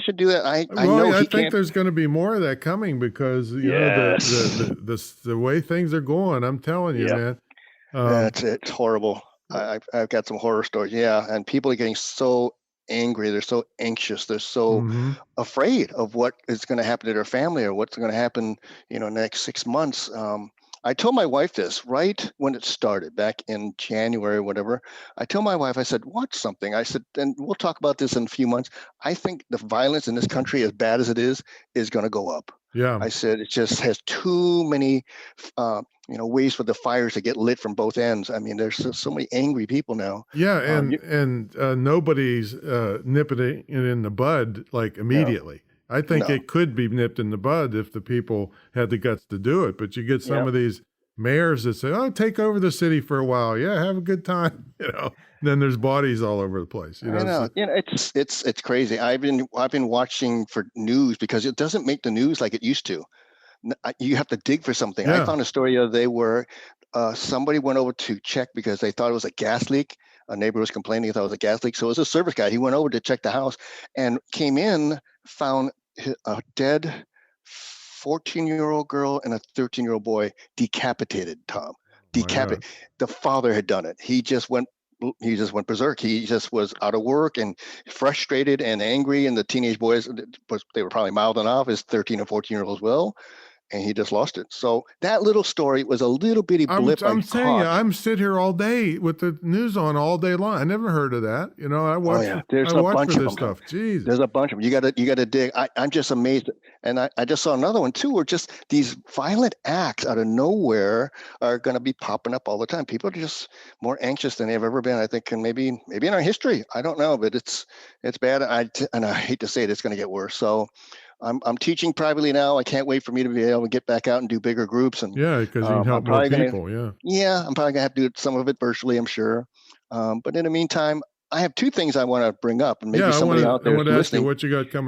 should do that. I Well, know yeah, I he think can't. there's going to be more of that coming because Yes. the way things are going. I'm telling you, Yeah. man. It's horrible. I've got some horror stories. Yeah, and people are getting so angry. They're so anxious. They're so hmm afraid of what is going to happen to their family or what's going to happen, next 6 months. I told my wife this right when it started back in January, or whatever. I told my wife, I said, watch something. I said, and we'll talk about this in a few months. I think the violence in this country, as bad as it is going to go up. Yeah, I said, it just has too many, ways for the fires to get lit from both ends. I mean, there's so many angry people now. yeah, Um, you, and nobody's nipping it in the bud like no, immediately. I think no. it could be nipped in the bud if the people had the guts to do it. But you get some Yeah. of these mayors that say, "Oh, take over the city for a while. Yeah, have a good time." And then there's bodies all over the place. I know. So, It's crazy. I've been watching for news because it doesn't make the news like it used to. You have to dig for something. I yeah, found a story the other day where somebody went over to check because they thought it was a gas leak. A neighbor was complaining he thought it was a gas leak. So it was a service guy. He went over to check the house and came in, found a dead 14-year-old girl and a 13-year-old boy decapitated, Tom. oh my God. Decapitated. The father had done it. He just went berserk. He just was out of work and frustrated and angry. And the teenage boys, they were probably mouthing off his 13 or 14-year-old as well. And he just lost it. So that little story was a little bitty blip I I'm saying you, caught. I'm sit here all day with the news on all day long. I never heard of that. Oh yeah, I there's a watch for bunch of this them. stuff. Jesus. There's a bunch of them. You got to dig. I'm just amazed. And I just saw another one too, where just these violent acts out of nowhere are going to be popping up all the time. People are just more anxious than they've ever been. I think, and maybe in our history. I don't know, but it's bad. And I hate to say it, it's going to get worse. So I'm teaching privately now. I can't wait for me to be able to get back out and do bigger groups. And Yeah, because you can I'm help more probably going to, people. Yeah. yeah, I'm probably going to have to do some of it virtually, I'm sure. But in the meantime, I have two things I want to bring up, and Yeah, maybe somebody out I there want to ask you listening. what you got coming